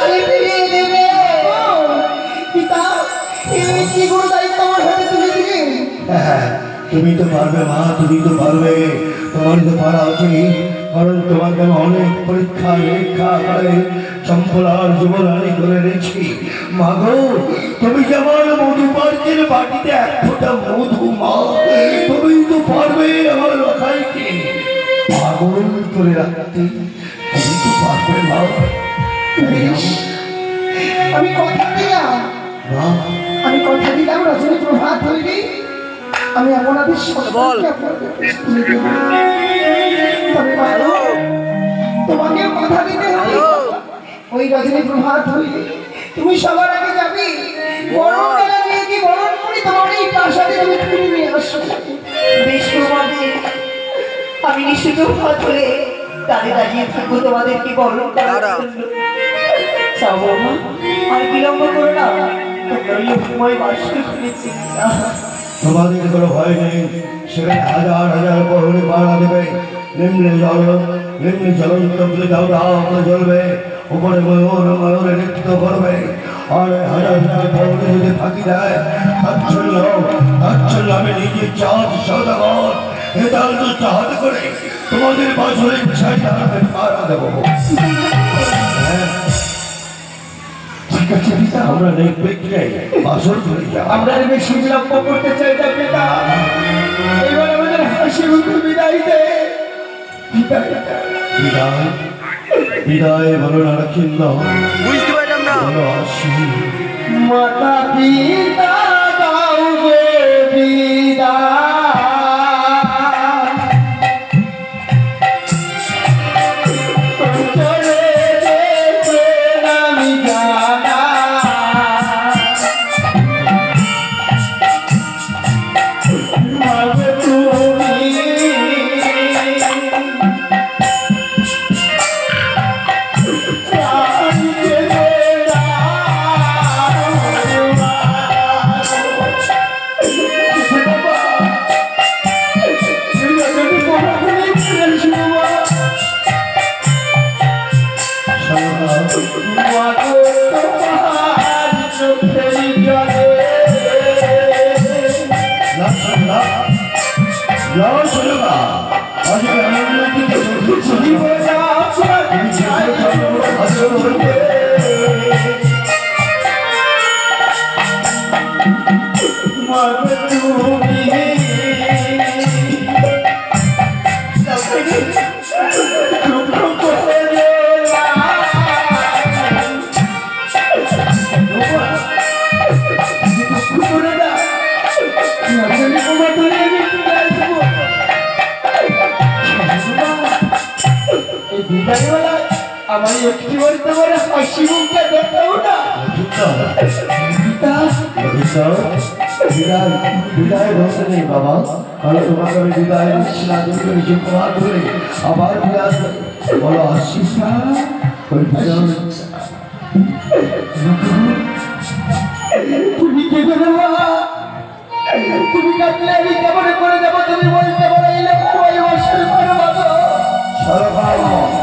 রাজ্যে ফিরিয়ে দেবে। পিতা, এই কি গুরু দায়িত্ব আমার হাতে তুলে দিলেন। তুমি তো পারবে মা, তুমি তো পারবে, তোমার তো পারা উচিত। কারণ তোমাকে আমি অনেক পরীক্ষা নিরীক্ষা করে সম্পলার যুবরানি করে রেখেছি। মাগো, তুমি যেমন মধু পার্কের বাটিতে এক ফোঁটা মধু মা, তুমি তো পারবে আমার লখাইকে পাগল করে রাখতে। তুমি তো পারবে মা। আমি কথা দিলাম, আমি কথা দিলাম রজনী প্রভাত হইনি আমি আপনাদের সবাইকে তবে তোমাকেও কথা দিতে হবে। ওই রজনী প্রভাত হইলে তুমি সবার আগে যাবে, বরণ ডালা নিয়ে কি বরণ করে তোমার এই প্রাসাদে তুমি ফিরে নিয়ে আসো। বেশ প্রমাদে আমি নিশ্চিত প্রভাত হলে তাদের দাঁড়িয়ে থাকবো তোমাদেরকে বরণ করার জন্য। চাও বাবা, আর বিলম্ব করো না, তোমরা ওই অভিময় বাসকে খুলেছি। তোমাদের কোনো ভয় নেই, সেখানে হাজার হাজার প্রহরী পাড়া দেবে। নিম্নে জ্বলন্ত জ্বলবে, উপরে ময়ূরে নৃত্য করবে। আর হাজার হাজার প্রহরী যদি ফাঁকি দেয়, তাচ্ছল্য আমি নিজে চাঁদ সদাগর হেতাল হাত করে তোমাদের বাসরে ইচ্ছায় পাড়া দেবো। আমরা নির্বিঘ্নে বাসর করে যাব। আমরা বেশি বিলম্ব করতে চাই না পিতা, এবার আমাদের হাসি মুখে বিদায় দে। বিদায় বিদায় বলো না রাখিন্দ, বুঝতে পারলাম না। বলো আসি। মাতা পিতা দাও গো বিদায়, চলে যেতে আমি জানা। মাগো তুমি আমার একটি বলতে পারে হাসি মুখটা দেখাও না। বিদায় বলতে নেই বাবা, তাহলে তোমাকে আমি বিদায় দিচ্ছি না। তুমি নিজে প্রভাত ধরে আবার ফিরে আসবে। বলো আসি। তুমি কেঁদে দেবা, তুমি কাঁদলে আমি কেমন করে দেবো। তুমি বলতে পারো এই লোক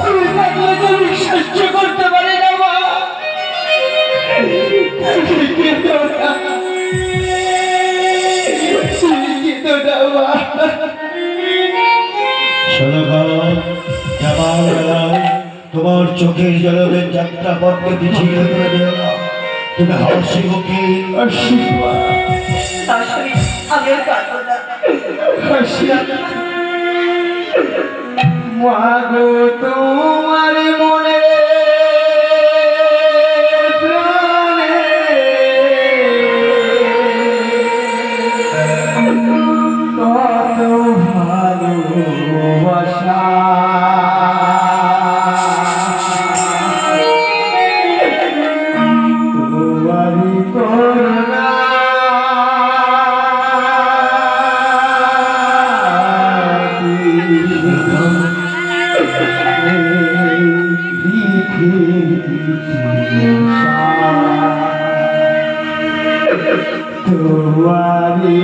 তুমি কাঁদলে তুমি সহ্য করতে পারি না মা। তোমার চোখের জলের যাত্রা পথকে পিছিয়ে করে দিও না। তুমি হাসি মুখে মাগো তোমার মনে তোমারি